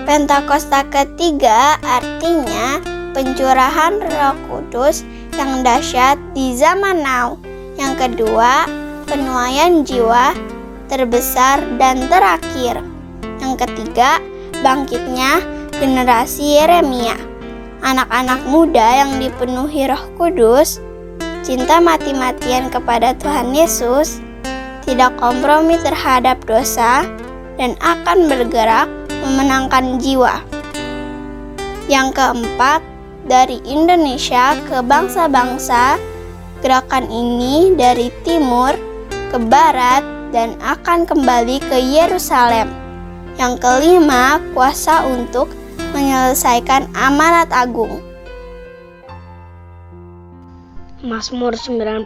Pentakosta ketiga artinya pencurahan Roh Kudus yang dahsyat di zaman now. Yang kedua, penuaian jiwa terbesar dan terakhir. Yang ketiga, bangkitnya generasi Yeremia. Anak-anak muda yang dipenuhi Roh Kudus, cinta mati-matian kepada Tuhan Yesus, tidak kompromi terhadap dosa, dan akan bergerak memenangkan jiwa. Yang keempat, dari Indonesia ke bangsa-bangsa, gerakan ini dari timur ke barat dan akan kembali ke Yerusalem. Yang kelima, kuasa untuk menyelesaikan amanat agung. Mazmur 91.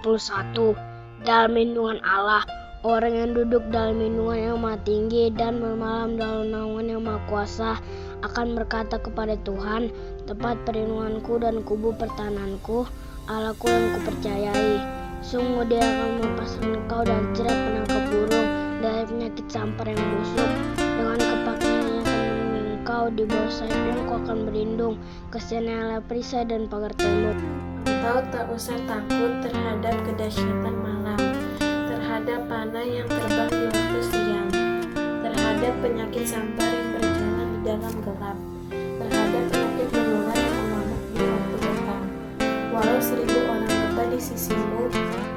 Dalam lindungan Allah, orang yang duduk dalam lindungan yang Maha Tinggi dan bermalam dalam naungan yang Maha Kuasa akan berkata kepada Tuhan, tempat perlindunganku dan kubu pertahananku, Allahku yang kupercayai. Sungguh Dia akan melepaskan engkau dari jerat penangkap burung, dari penyakit sampar yang busuk. Dengan kepakaiannya akan melindungi engkau, di bawah sayapnya engkau akan berlindung. Kasihannya adalah perisai dan pagar tembok. Engkau tak usah takut terhadap kedahsyatan malam, terhadap panah yang terbang di waktu siang, terhadap penyakit sampar yang berjalan di dalam gelap, terhadap penyakit menular yang mengamuk di waktu petang. Walau 1000 orang mata di sisimu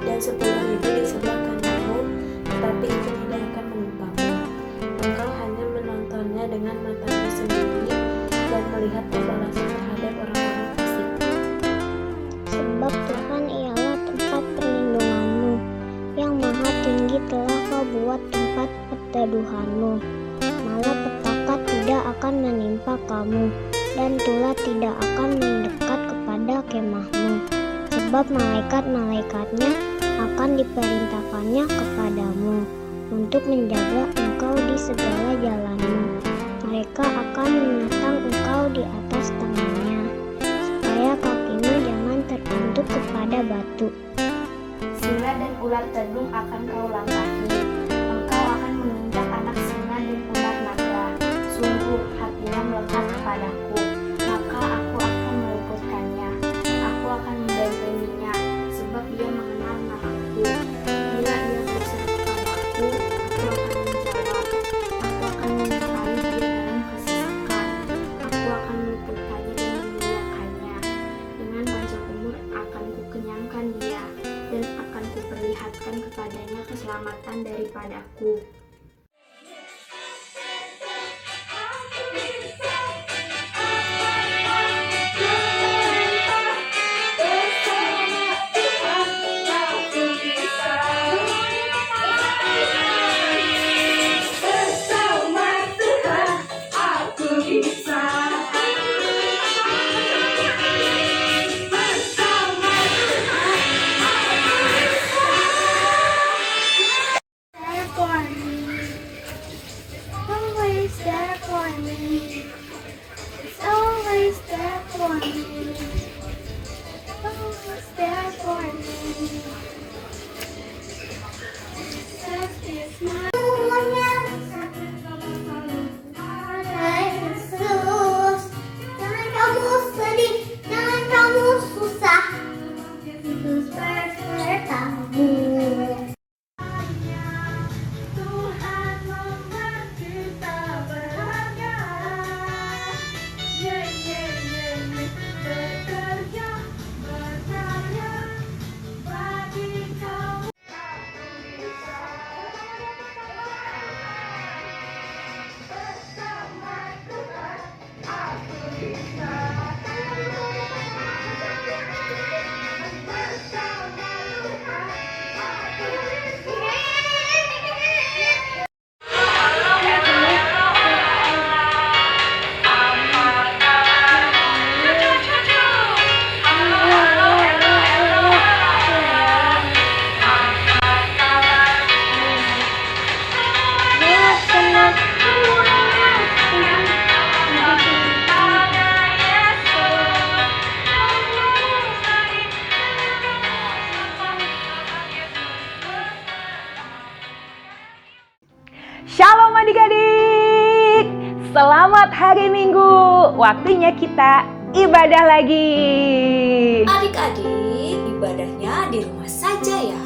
dan 10.000 di sebelah kananmu, tetapi itu tidak akan menimpamu. Engkau hanya menontonnya dengan matamu sendiri dan melihat pembalasan terhadap orang-orang fasik. Sebab Tuhan ialah tempat perlindunganmu, yang Maha Tinggi telah Kau buat tempat perteduhanmu. Malapetaka tidak akan menimpa kamu, dan tulah tidak akan mendekat kepada kemahmu. Sebab malaikat-malaikatnya akan diperintahkannya kepadamu, untuk menjaga engkau di segala jalanmu. Mereka akan menentang engkau di atas tangannya, supaya kakimu jangan terpentuk kepada batu. Singa dan ular tedung akan kau langkahi. Engkau akan menginjak anak singa dan ular naga. Sungguh hatinya melekat kepadaku, maka aku akan meluputkannya. Aku akan membentenginya, sebab dia mengenal namaku. Bila ia berseru kepadaku, aku akan menjawab. Aku akan menyertai dia dalam kesesakan. Aku akan meluputkannya dan memuliakannya. Dengan panjang umur akan kukenyangkan dia, dan akan kuperlihatkan kepadanya keselamatan daripadaku. Selamat hari Minggu, waktunya kita ibadah lagi. Adik-adik, ibadahnya di rumah saja ya.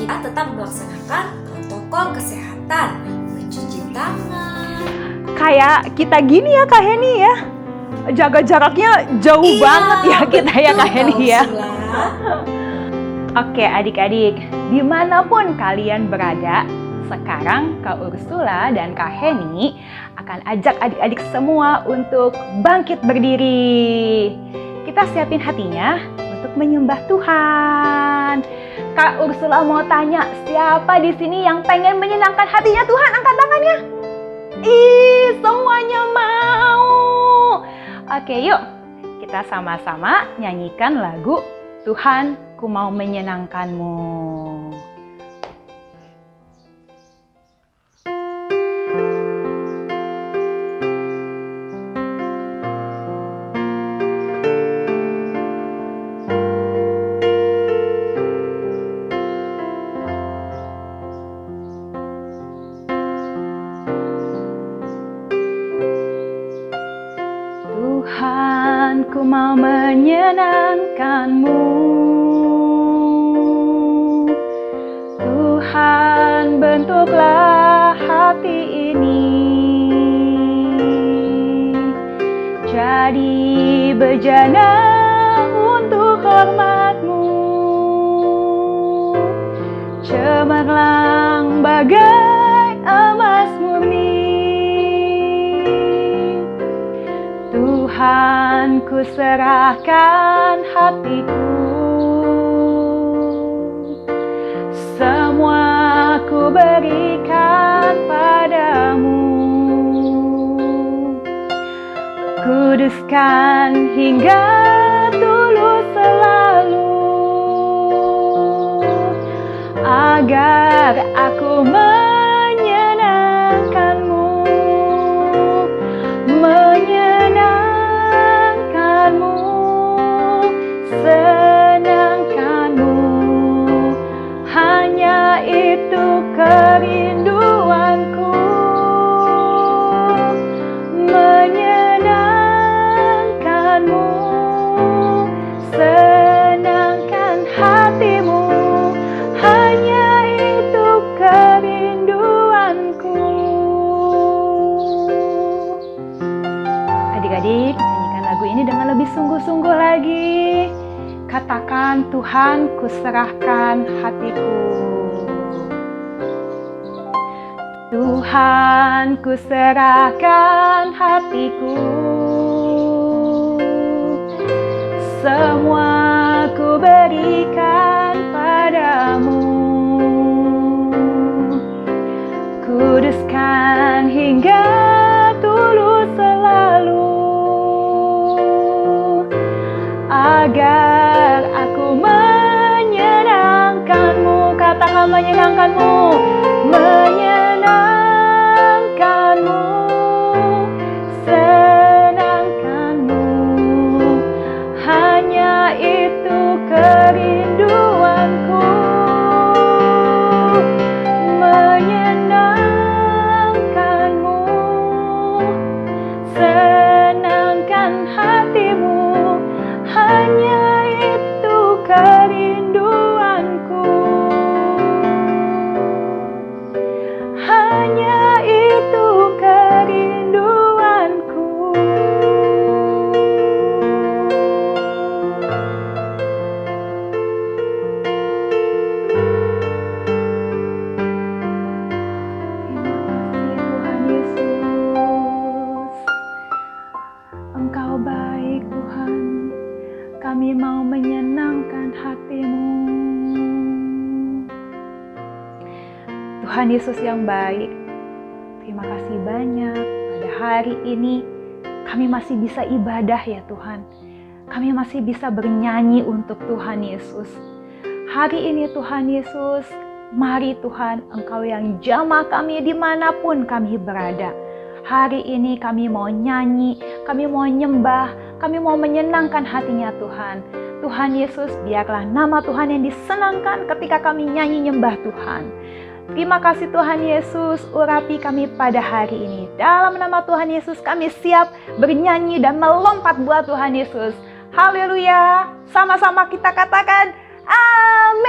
Kita tetap melaksanakan protokol kesehatan, mencuci tangan. Kayak kita gini ya Kak Heni ya, jaga jaraknya jauh banget ya kita ya Kak Heni ya. Oke adik-adik, dimanapun kalian berada, sekarang Kak Ursula dan Kak Heni akan ajak adik-adik semua untuk bangkit berdiri. Kita siapin hatinya untuk menyembah Tuhan. Kak Ursula mau tanya, siapa di sini yang pengen menyenangkan hatinya Tuhan? Angkat tangannya. Ih, semuanya mau. Oke, yuk kita sama-sama nyanyikan lagu Tuhan, ku mau menyenangkanmu. Tuhan, ku mau menyenangkanmu. Tuhan, bentuklah hati ini jadi bejana untuk hormat-Mu, cemerlang bagai emas murni. Tuhan, ku serahkan hatiku, semua ku berikan padamu. Kuduskan hingga tulus selalu, agar aku menyenangkanmu, senangkanmu. Hanya itu kerinduanku, menyenangkanmu, senangkan hatimu. Hanya itu kerinduanku. Adik-adik, nyanyikan lagu ini dengan lebih sungguh-sungguh lagi. Katakan, Tuhan, ku serahkan hatiku. Tuhan, ku serahkan hatiku, semua ku berikan padamu. Kuduskan hingga tulus selalu, agar aku menyenangkanmu. Katakan menyenangkanmu, menyenangkanmu, senangkanmu. Hanya itu kerinduanku, menyenangkanmu, senangkan hatimu. Hanya itu kerinduanku, hanya itu kerinduanku. Terima kasih Tuhan Yesus, Engkau baik Tuhan. Kami mau menyenangkan hati-Mu. Tuhan Yesus yang baik, terima kasih banyak pada hari ini kami masih bisa ibadah ya Tuhan. Kami masih bisa bernyanyi untuk Tuhan Yesus. Hari ini Tuhan Yesus, mari Tuhan, Engkau yang jamah kami dimanapun kami berada. Hari ini kami mau nyanyi, kami mau nyembah, kami mau menyenangkan hatinya Tuhan. Tuhan Yesus, biarlah nama Tuhan yang disenangkan ketika kami nyanyi nyembah Tuhan. Terima kasih Tuhan Yesus, urapi kami pada hari ini. Dalam nama Tuhan Yesus kami siap bernyanyi dan melompat buat Tuhan Yesus. Haleluya. Sama-sama kita katakan amin.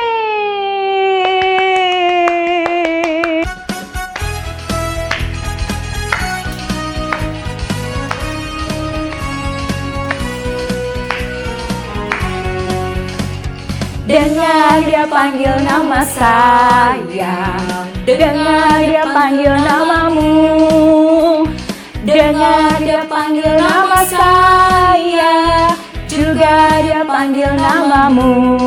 Dengar dia panggil nama saya, dengar dia panggil namamu. Dengar dia panggil nama saya, juga dia panggil namamu.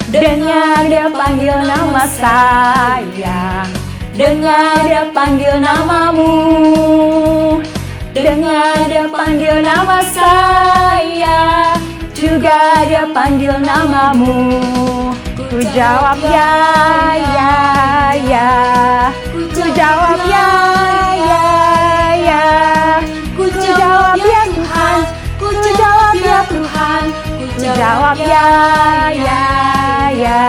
Dengar dia panggil nama saya, dengar dia panggil namamu. Dengar dia panggil nama saya, juga dia panggil namamu. Ku jawab ya, ya, ya. Ku jawab ya, ya, ya. Ku jawab ya Tuhan. Ku jawab ya Tuhan. Ku jawab ya, ya, ya.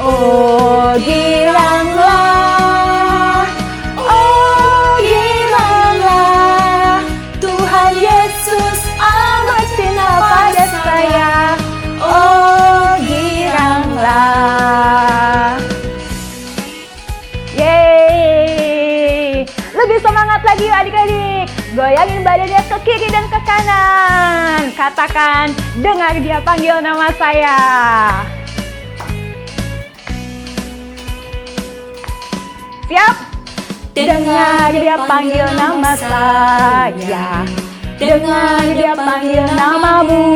Oh giranglah, oh giranglah, Tuhan Yesus amat cinta pada saya. Oh giranglah. Yeay. Lebih semangat lagi yuk adik-adik. Goyangin badannya ke kiri dan ke kanan. Katakan, dengar dia panggil nama saya. Siap? Dengar dia panggil nama saya, dengar dia panggil namamu.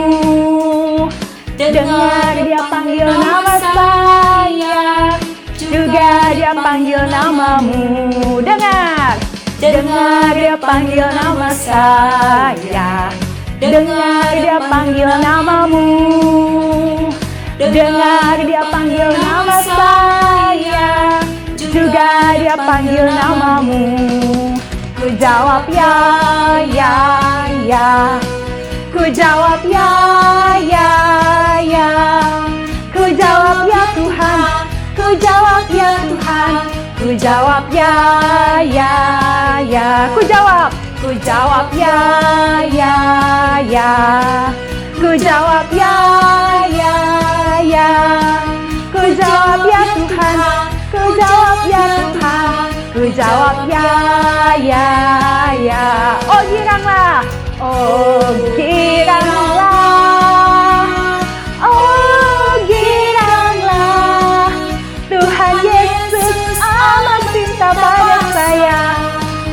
Dengar dia panggil nama saya, juga dia panggil namamu. Dengar, dengar dia panggil nama saya, dengar dia panggil namamu. Dengar dia panggil nama saya, juga dia panggil namamu. Ku jawab ya, ya, ya. Ku jawab ya, ya, ya. Ku jawab ya Tuhan. Ku jawab ya Tuhan. Ku jawab ya, ya, ya. Ku jawab ya, ya, ya. Ku jawab ya, ya, ya. Ku jawab ya Tuhan. Ku jawab ya Tuhan. Ku jawab ya, ya, ya. Oh giranglah, oh giranglah, oh giranglah. Tuhan Yesus amat cinta pada saya.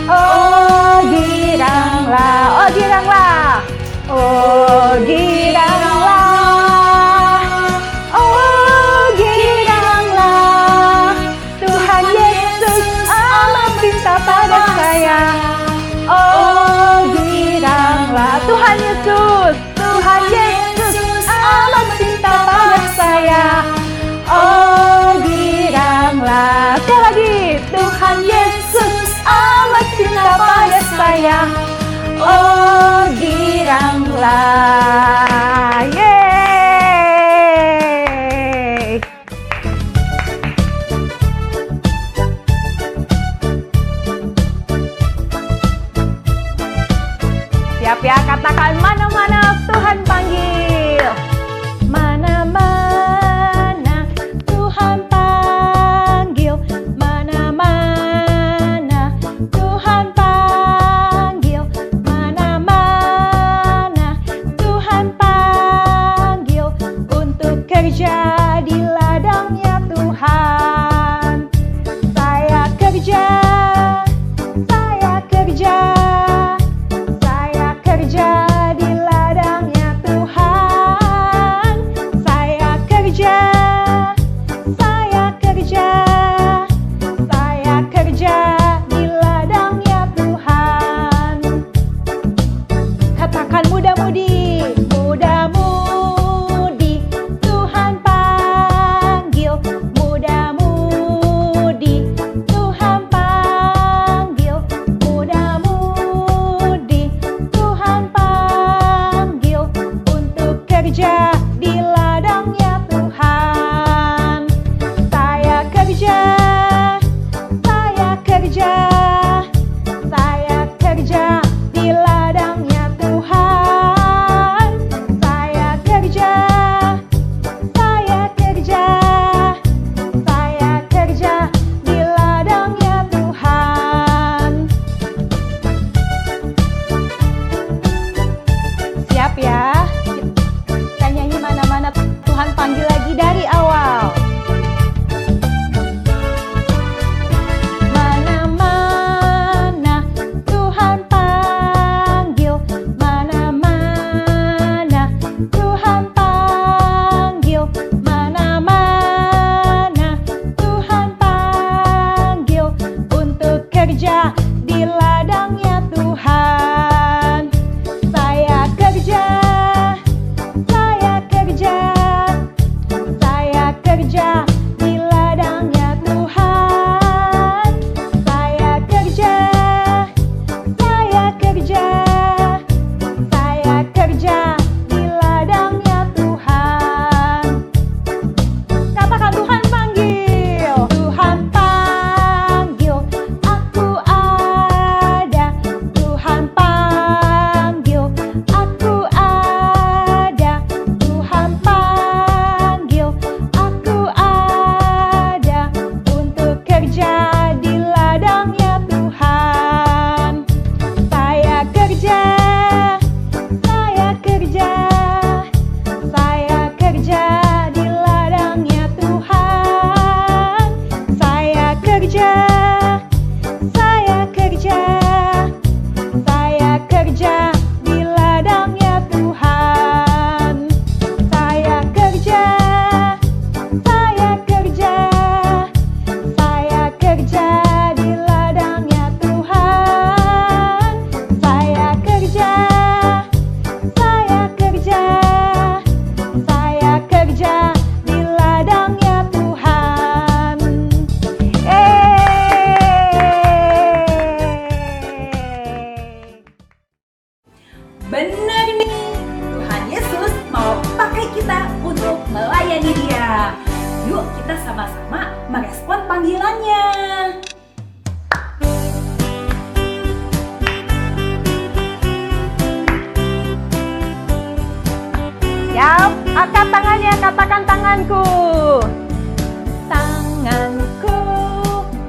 Oh giranglah, oh giranglah, oh giranglah. Pada saya, oh giranglah. Tuhan Yesus, Tuhan Yesus amat cinta pada saya. Oh giranglah. Sekali lagi, Tuhan Yesus amat cinta pada saya. Oh giranglah. Yeay. Siap ya, katakan mana-mana Tuhan panggil. Mana-mana Tuhan panggil. Mana-mana Tuhan panggil. Mana-mana Tuhan panggil. di ladangnya Tuhan. Saya kerja, saya kerja, saya kerja di ladangnya Tuhan. Saya kerja, saya kerja, saya kerja di ladangnya Tuhan. Katakan Tuhan panggil, Tuhan panggil, aku ada. Tuhan panggil, aku ada. Tuhan panggil, aku ada untuk kerja di ladangnya Tuhan. Saya kerja, saya kerja, saya kerja di ladangnya Tuhan. Saya kerja, saya kerja, saya kerja di ladangnya Tuhan. Saya kerja, saya kerja, saya kerja di ladangnya Tuhan. Saya kerja, saya kerja, saya kerja di ladangnya Tuhan. Benar nih, Tuhan Yesus mau pakai kita untuk melayani Dia. Yuk kita sama-sama merespon panggilannya. Siap, angkat tangannya, katakan tanganku. Tanganku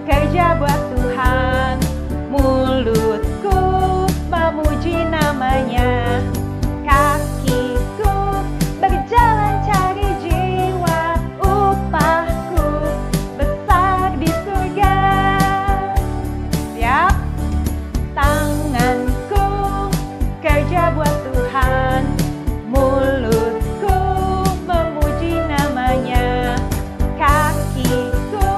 kerja buat Tuhan, mulutku memuji namanya, kakiku berjalan cari jiwa, upahku besar di surga. Siap, tanganku kerja buat Tuhan, mulutku memuji namanya, kakiku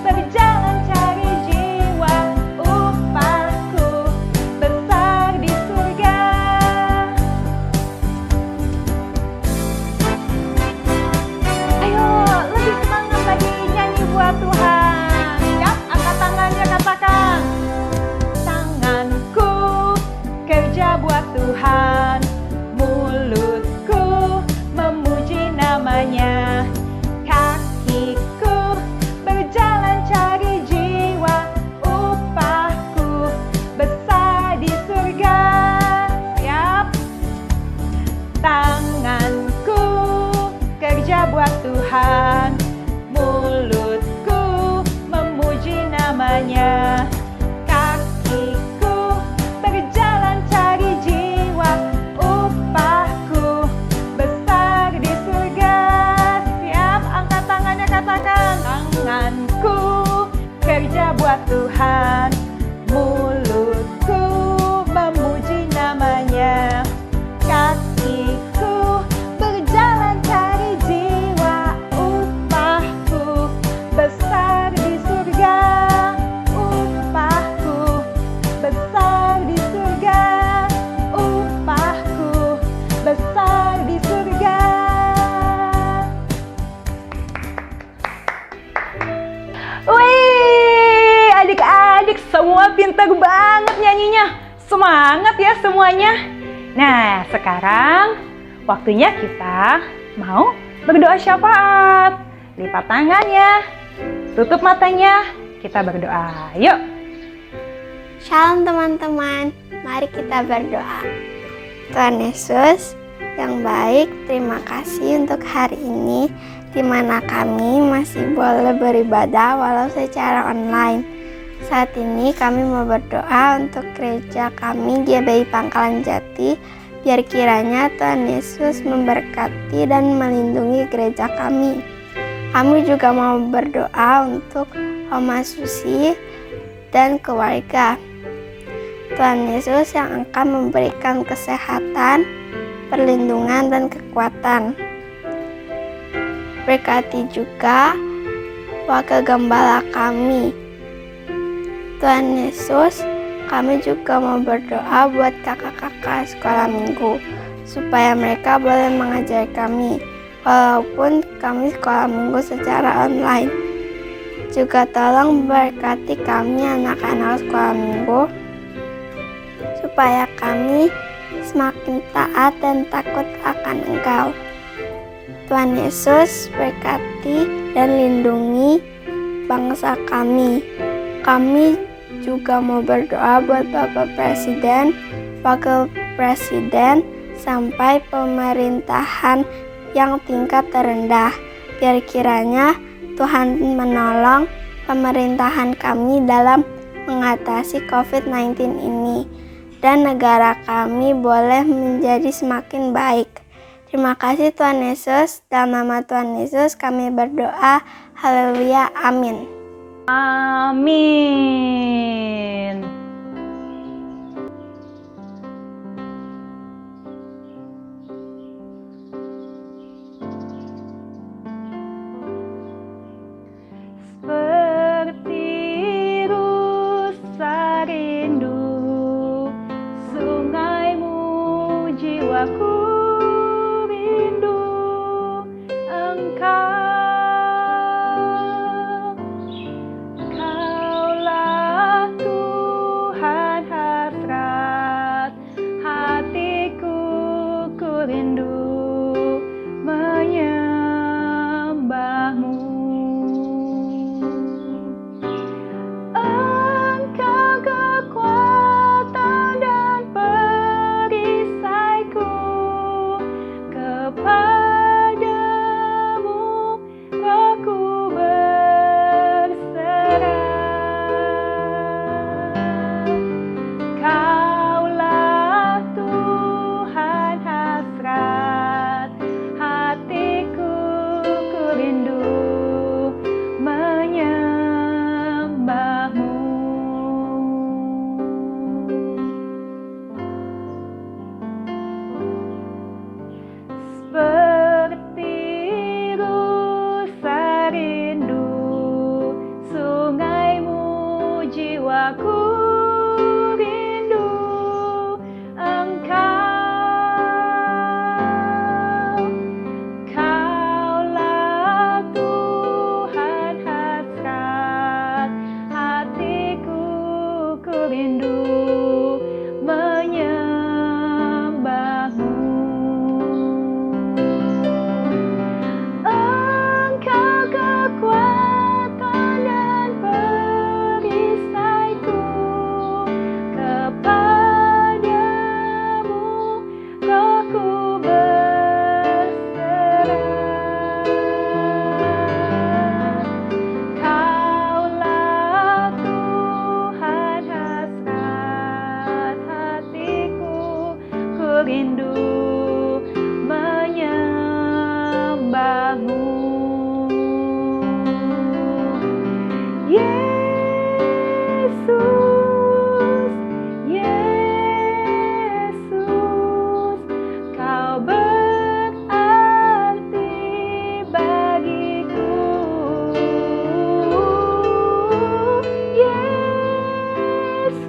berjalan cari jiwa, upahku besar di surga. Ayo, lebih semangat lagi nyanyi buat Tuhan. Siap, angkat tangannya, katakan. Tanganku kerja buat Tuhan, mulutku memuji namanya, kakiku berjalan cari jiwa, upahku besar di surga. Siap, tanganku kerja buat Tuhan, mulutku memuji namanya, kakiku berjalan cari jiwa, upahku besar di surga. Siap, angkat tangannya, katakan. Tanganku kerja buat Tuhan, mulutku memuji namanya, kakiku berjalan cari jiwa, upahku besar di surga, upahku besar di surga, upahku besar di surga. Wih, adik-adik semua pintar banget nyanyinya. Semangat ya semuanya. Nah, sekarang waktunya kita mau berdoa syafaat. Lipat tangannya, tutup matanya, kita berdoa. Yuk. Shalom teman-teman, mari kita berdoa. Tuhan Yesus yang baik, terima kasih untuk hari ini di mana kami masih boleh beribadah walau secara online. Saat ini kami mau berdoa untuk gereja kami GBI Pangkalan Jati, biar kiranya Tuhan Yesus memberkati dan melindungi gereja kami. Kami juga mau berdoa untuk Oma Susi dan keluarga. Tuhan Yesus yang akan memberikan kesehatan, perlindungan, dan kekuatan. Berkati juga wakil gembala kami. Tuhan Yesus Kami juga mau berdoa buat kakak-kakak sekolah minggu, supaya mereka boleh mengajar kami, walaupun kami sekolah minggu secara online. Juga tolong berkati kami anak-anak sekolah minggu, supaya kami semakin taat dan takut akan Engkau. Tuhan Yesus berkati dan lindungi bangsa kami. Kami juga mau berdoa buat Bapak Presiden, Wakil Presiden, sampai pemerintahan yang tingkat terendah. Biar kiranya Tuhan menolong pemerintahan kami dalam mengatasi COVID-19 ini, dan negara kami boleh menjadi semakin baik. Terima kasih Tuhan Yesus, dalam nama Tuhan Yesus kami berdoa. Haleluya, amin. Amin. Seperti rusa rindu, sungaimu jiwaku rindu Engkau. Kaulah Tuhan hasrat hatiku, ku rindu menyembahmu. Engkau kekuatan dan perisaiku, kepadamu rohku berserah. Kaulah Tuhan hasrat hatiku, ku rindu menyembahmu. Seperti rusa rindu, sungaimu jiwaku rindu Engkau. Kaulah Tuhan hasrat hatiku, ku rindu menyembahmu. Engkau kekuatan dan perisaiku, kepadamu rohku berserah. Kaulah Tuhan hasrat hatiku, ku rindu menyembahmu. Yesus, Yesus, Kau berarti bagiku. Yesus,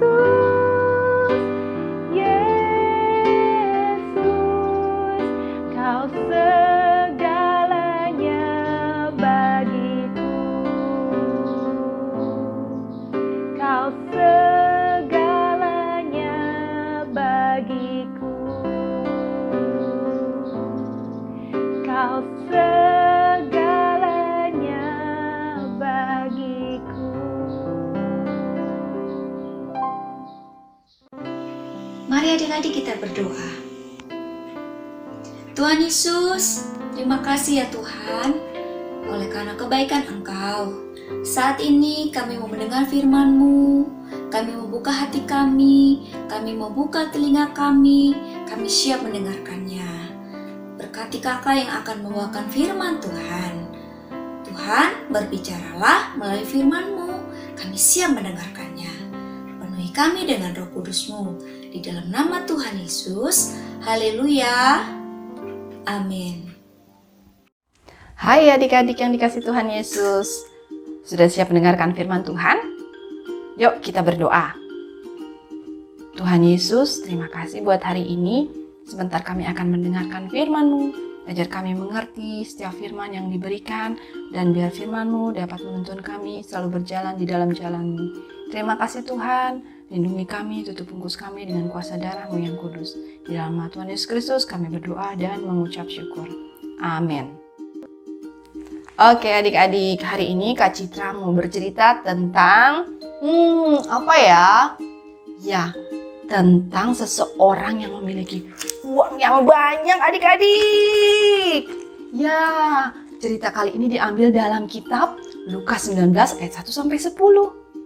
Yesus, Kau segalanya bagiku. Kau segalanya bagiku. Kau segalanya bagiku. Mari adik-adik kita berdoa. Tuhan Yesus, terima kasih ya Tuhan, oleh karena kebaikan Engkau. Saat ini kami mau mendengar firman-Mu, kami membuka hati kami membuka telinga kami siap mendengarkannya. Berkati kakak yang akan membawakan firman Tuhan. Tuhan, berbicaralah melalui firman-Mu, kami siap mendengarkannya. Penuhi kami dengan Roh Kudus-Mu, di dalam nama Tuhan Yesus. Haleluya. Amin. Hai adik-adik yang dikasih Tuhan Yesus. Sudah siap mendengarkan firman Tuhan? Yuk kita berdoa. Tuhan Yesus, terima kasih buat hari ini. Sebentar kami akan mendengarkan firman-Mu. Ajar kami mengerti setiap firman yang diberikan. Dan biar firman-Mu dapat menuntun kami selalu berjalan di dalam jalan-Mu. Terima kasih Tuhan. Lindungi kami, tutup bungkus kami dengan kuasa darah-Mu yang kudus. Di dalam nama Tuhan Yesus Kristus kami berdoa dan mengucap syukur. Amin. Oke adik-adik, hari ini Kak Citra mau bercerita tentang apa ya? Ya, tentang seseorang yang memiliki uang yang banyak adik-adik. Ya, cerita kali ini diambil dalam kitab Lukas 19 ayat 1-10.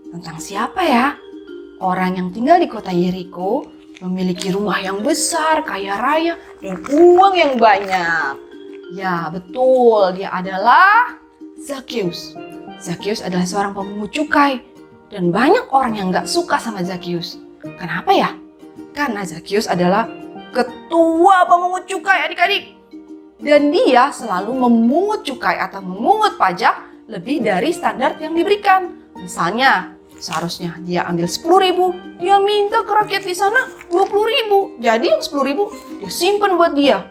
Tentang siapa ya? Orang yang tinggal di kota Yeriko, memiliki rumah yang besar, kaya raya, dan uang yang banyak. Ya, betul, dia adalah Zakheus. Zakheus adalah seorang pemungut cukai. Dan banyak orang yang gak suka sama Zakheus. Kenapa ya? Karena Zakheus adalah ketua pemungut cukai adik-adik. Dan dia selalu memungut cukai atau memungut pajak lebih dari standar yang diberikan. Misalnya, seharusnya dia ambil 10.000, dia minta ke rakyat di sana 20.000. Jadi yang 10.000 dia simpan buat dia.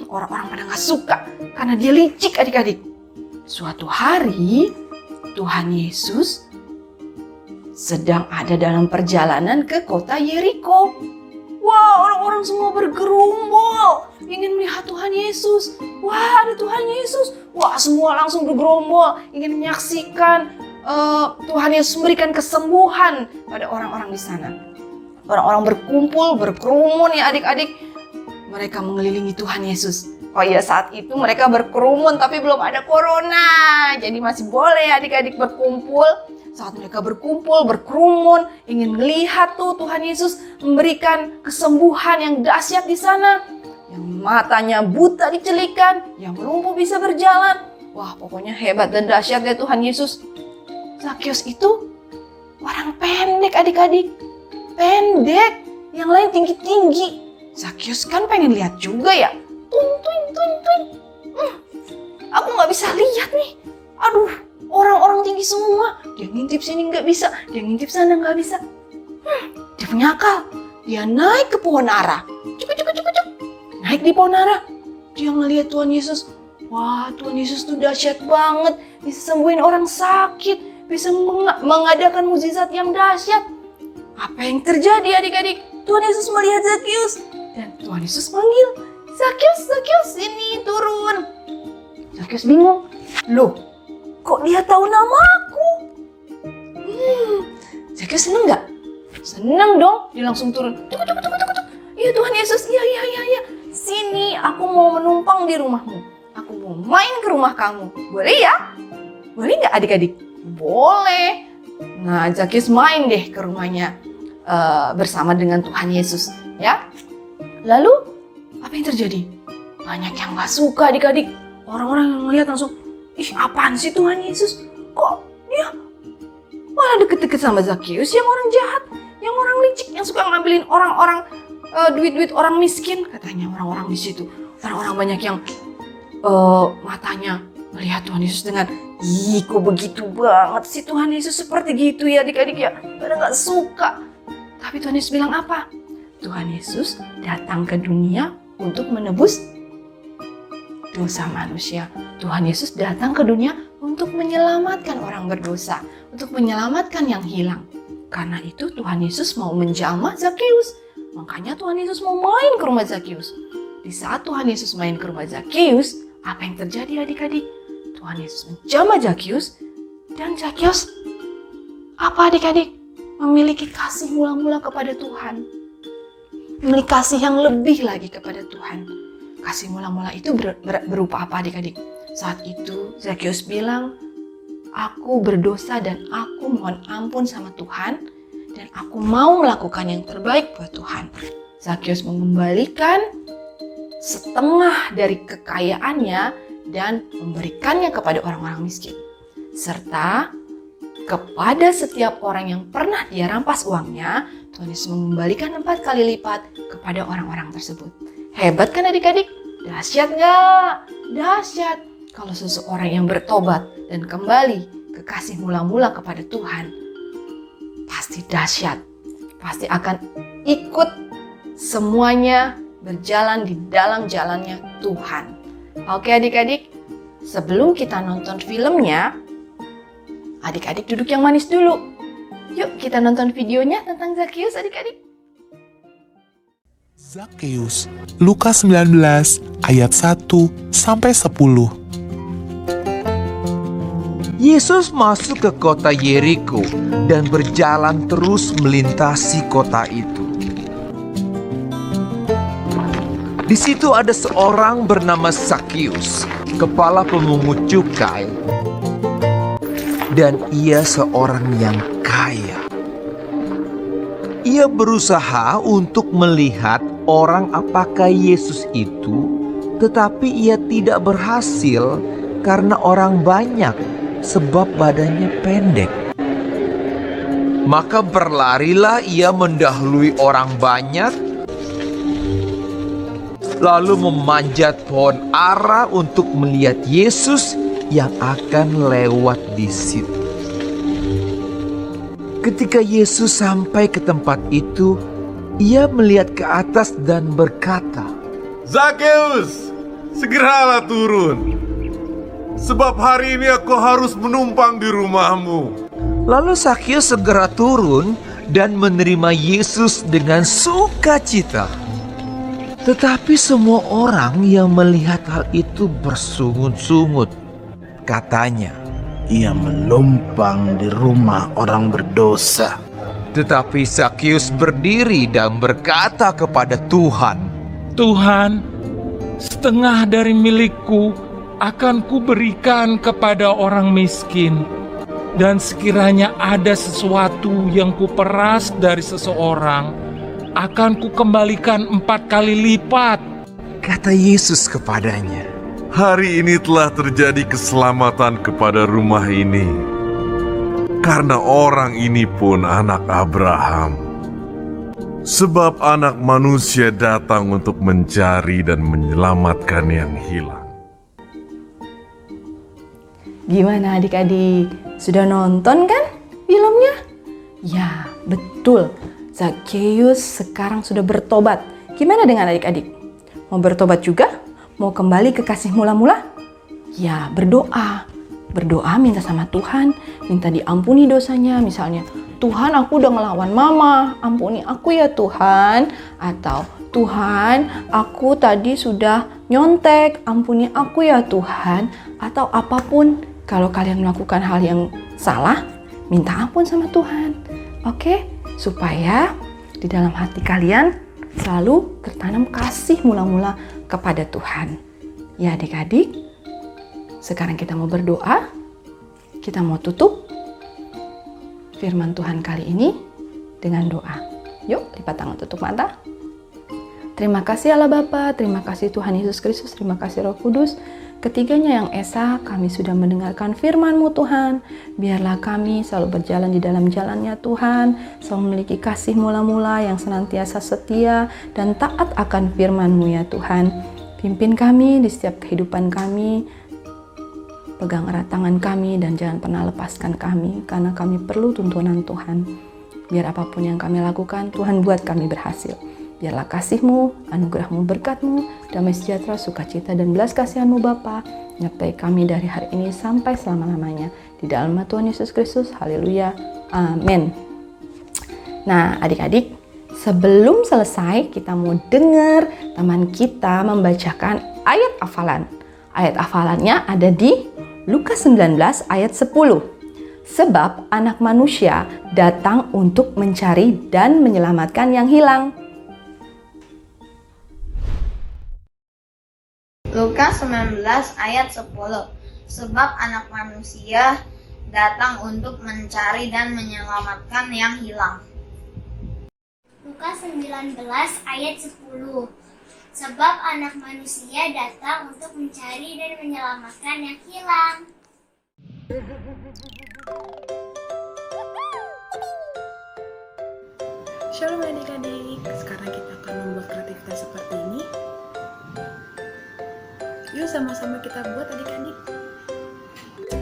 Orang-orang pada gak suka karena dia licik adik-adik. Suatu hari, Tuhan Yesus sedang ada dalam perjalanan ke kota Yeriko. Wah, orang-orang semua bergerombol ingin melihat Tuhan Yesus. Wah, ada Tuhan Yesus. Wah, semua langsung bergerombol ingin menyaksikan Tuhan Yesus memberikan kesembuhan pada orang-orang di sana. Orang-orang berkumpul, berkerumun ya adik-adik. Mereka mengelilingi Tuhan Yesus. Oh iya, saat itu mereka berkerumun tapi belum ada corona. Jadi masih boleh adik-adik berkumpul. Saat mereka berkumpul, berkerumun, ingin melihat tuh Tuhan Yesus memberikan kesembuhan yang dahsyat di sana. Yang matanya buta dicelikan, yang lumpuh bisa berjalan. Wah, pokoknya hebat dan dahsyat ya Tuhan Yesus. Zakheus itu orang pendek adik-adik. Pendek, yang lain tinggi-tinggi. Zakheus kan pengen lihat juga ya. Aku gak bisa lihat nih. Aduh, orang-orang tinggi semua. Dia ngintip sini nggak bisa, dia ngintip sana nggak bisa. Dia punya akal. Dia naik ke pohon ara. Cuk. Naik di pohon ara. Dia ngelihat Tuhan Yesus. Wah, Tuhan Yesus tuh dahsyat banget. Bisa sembuhin orang sakit. Bisa mengadakan mukjizat yang dahsyat. Apa yang terjadi adik-adik? Tuhan Yesus melihat Zakheus. Dan Tuhan Yesus manggil, Zakheus, sini turun. Zakheus bingung. Loh, kok dia tahu nama aku? Zakheus seneng gak? Seneng dong, dia langsung turun. Cuk. Iya Tuhan Yesus, iya. Sini, aku mau menumpang di rumahmu. Aku mau main ke rumah kamu. Boleh ya? Boleh gak adik-adik? Boleh. Nah, Zakheus main deh ke rumahnya bersama dengan Tuhan Yesus. Ya. Lalu, apa yang terjadi? Banyak yang gak suka adik-adik. Orang-orang yang ngeliat langsung, ih, apaan sih Tuhan Yesus? Kok dia malah deket-deket sama Zakheus yang orang jahat, yang orang licik, yang suka ngambilin orang-orang duit-duit orang miskin, katanya orang-orang di situ. Orang-orang banyak yang matanya melihat Tuhan Yesus dengan, ih, kok begitu banget sih Tuhan Yesus seperti gitu ya adik-adik ya. Pada nggak suka. Tapi Tuhan Yesus bilang apa? Tuhan Yesus datang ke dunia untuk menebus dosa manusia. Tuhan Yesus datang ke dunia untuk menyelamatkan orang berdosa, untuk menyelamatkan yang hilang. Karena itu Tuhan Yesus mau menjamah Zakheus. Makanya Tuhan Yesus mau main ke rumah Zakheus. Di saat Tuhan Yesus main ke rumah Zakheus, apa yang terjadi adik-adik? Tuhan Yesus menjamah Zakheus, dan Zakheus apa adik-adik? Memiliki kasih mula-mula kepada Tuhan. Memiliki kasih yang lebih lagi kepada Tuhan. Kasih mula-mula itu berupa apa adik-adik? Saat itu Zakheus bilang, aku berdosa dan aku mohon ampun sama Tuhan. Dan aku mau melakukan yang terbaik buat Tuhan. Zakheus mengembalikan setengah dari kekayaannya dan memberikannya kepada orang-orang miskin. Serta kepada setiap orang yang pernah dia rampas uangnya, Tuhan Yesus mengembalikan 4 kali lipat kepada orang-orang tersebut. Hebat kan adik-adik? Dahsyat gak? Dahsyat. Kalau seseorang yang bertobat dan kembali ke kasih mula-mula kepada Tuhan, pasti dahsyat. pasti akan ikut semuanya berjalan di dalam jalannya Tuhan. Oke adik-adik, sebelum kita nonton filmnya, adik-adik duduk yang manis dulu. Yuk kita nonton videonya tentang Zakheus adik-adik. Zakheus, Lukas 19 ayat 1-10. Yesus masuk ke kota Yeriko dan berjalan terus melintasi kota itu. Di situ ada seorang bernama Zakheus, kepala pemungut cukai, dan ia seorang yang kaya. Ia berusaha untuk melihat orang apakah Yesus itu, tetapi ia tidak berhasil karena orang banyak, sebab badannya pendek. Maka berlarilah ia mendahului orang banyak, lalu memanjat pohon ara untuk melihat Yesus yang akan lewat di situ. Ketika Yesus sampai ke tempat itu, ia melihat ke atas dan berkata, Zakheus, segeralah turun, sebab hari ini aku harus menumpang di rumahmu. Lalu Zakheus segera turun dan menerima Yesus dengan sukacita. Tetapi semua orang yang melihat hal itu bersungut-sungut. Katanya, ia menumpang di rumah orang berdosa. tetapi Zakheus berdiri dan berkata kepada Tuhan, Tuhan, setengah dari milikku akan kuberikan kepada orang miskin. Dan sekiranya ada sesuatu yang kuperas dari seseorang, akan kukembalikan 4 kali lipat. Kata Yesus kepadanya, Hari ini telah terjadi keselamatan kepada rumah ini, karena orang ini pun anak Abraham. Sebab anak manusia datang untuk mencari dan menyelamatkan yang hilang. Gimana adik-adik? Sudah nonton kan filmnya? Ya, betul. Zakheus sekarang sudah bertobat. Gimana dengan adik-adik? Mau bertobat juga? Mau kembali ke kasih mula-mula? Ya, berdoa. Berdoa minta sama Tuhan, minta diampuni dosanya. Misalnya, Tuhan aku udah ngelawan mama, ampuni aku ya Tuhan. Atau, Tuhan aku tadi sudah nyontek, ampuni aku ya Tuhan. Atau apapun, kalau kalian melakukan hal yang salah, minta ampun sama Tuhan. Oke? Supaya di dalam hati kalian selalu tertanam kasih mula-mula kepada Tuhan. Ya adik-adik, sekarang kita mau berdoa. Kita mau tutup firman Tuhan kali ini dengan doa. Yuk, lipat tangan, tutup mata. Terima kasih Allah Bapa, terima kasih Tuhan Yesus Kristus, terima kasih Roh Kudus. Ketiganya yang esa, kami sudah mendengarkan firman-Mu Tuhan. Biarlah kami selalu berjalan di dalam jalan-Nya Tuhan, selalu memiliki kasih mula-mula yang senantiasa setia dan taat akan firman-Mu ya Tuhan. Pimpin kami di setiap kehidupan kami, pegang erat tangan kami dan jangan pernah lepaskan kami, karena kami perlu tuntunan Tuhan. Biar apapun yang kami lakukan, Tuhan buat kami berhasil. Biarlah kasih-Mu, anugerah-Mu, berkat-Mu, damai sejahtera, sukacita, dan belas kasihan-Mu Bapa menyertai kami dari hari ini sampai selama-lamanya. Di dalam nama Tuhan Yesus Kristus, haleluya, amin. Nah adik-adik, sebelum selesai kita mau dengar teman kita membacakan ayat hafalan. Ayat hafalannya ada di Lukas 19 ayat 10. Sebab anak manusia datang untuk mencari dan menyelamatkan yang hilang. Lukas 19 ayat 10. Sebab anak manusia datang untuk mencari dan menyelamatkan yang hilang. Lukas 19 ayat 10. Sebab anak manusia datang untuk mencari dan menyelamatkan yang hilang. Shalom adik-adik, sekarang kita akan membuat kreativitas seperti ini. Yuk sama-sama kita buat adik-adik.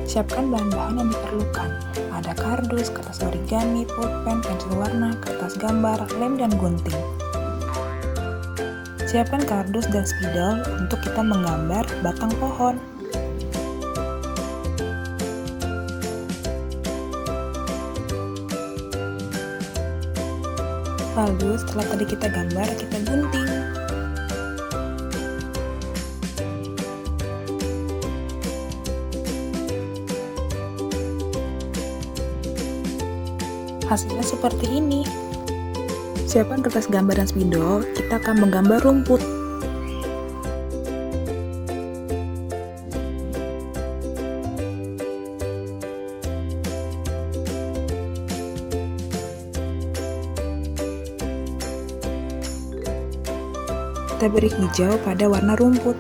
Siapkan bahan-bahan yang diperlukan. Ada kardus, kertas origami, pulpen, pensil warna, kertas kertas gambar, lem, dan gunting. Siapkan kardus dan spidol untuk kita menggambar batang pohon. Lalu setelah tadi kita gambar, kita gunting. Hasilnya seperti ini. Siapkan kertas gambar dan spidol, kita akan menggambar rumput. Kita beri hijau pada warna rumput.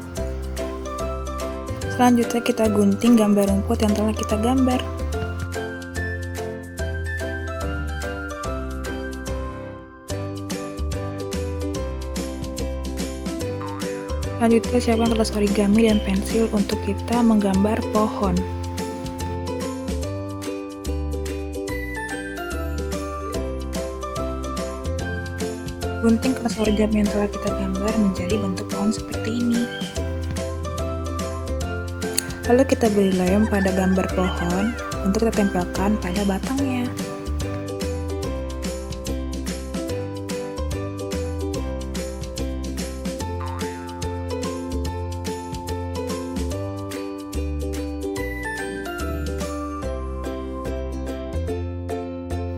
Selanjutnya kita gunting gambar rumput yang telah kita gambar. Selanjutnya siapkan kertas origami dan pensil untuk kita menggambar pohon. Gunting kertas origami yang telah kita gambar menjadi bentuk pohon seperti ini. Lalu kita beri lem pada gambar pohon untuk kita tempelkan pada batangnya.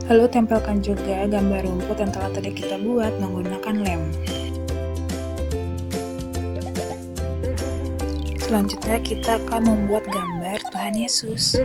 Lalu tempelkan juga gambar rumput yang telah tadi kita buat menggunakan lem. Selanjutnya kita akan membuat gambar Tuhan Yesus.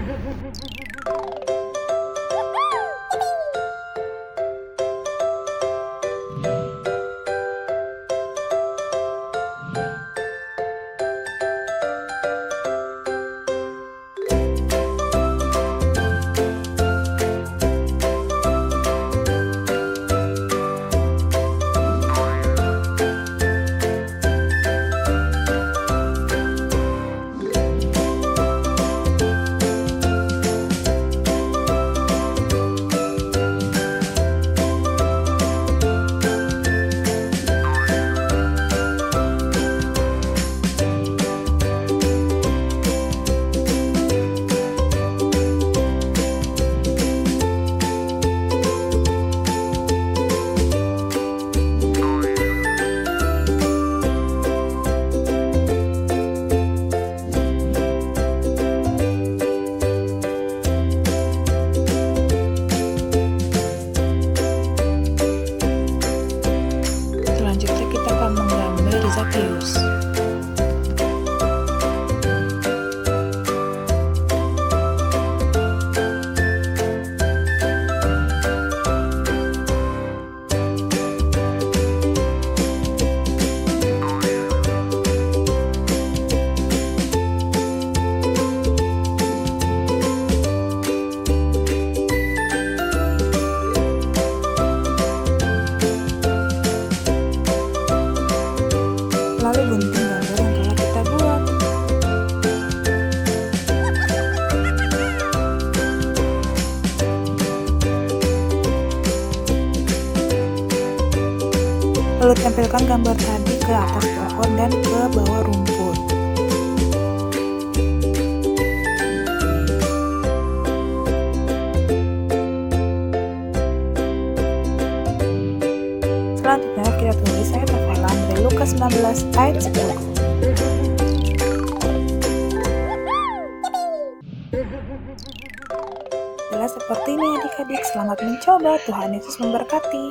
Zakheus. Lalu gunting gambar yang telah kita buat. Lalu tempelkan gambar tadi ke atas pohon dan ke bawah rumput. Selanjutnya kita tulis ayat hafalan dari Lukas 19 ayat 10. Seperti ini adik-adik, selamat mencoba. Tuhan Yesus memberkati.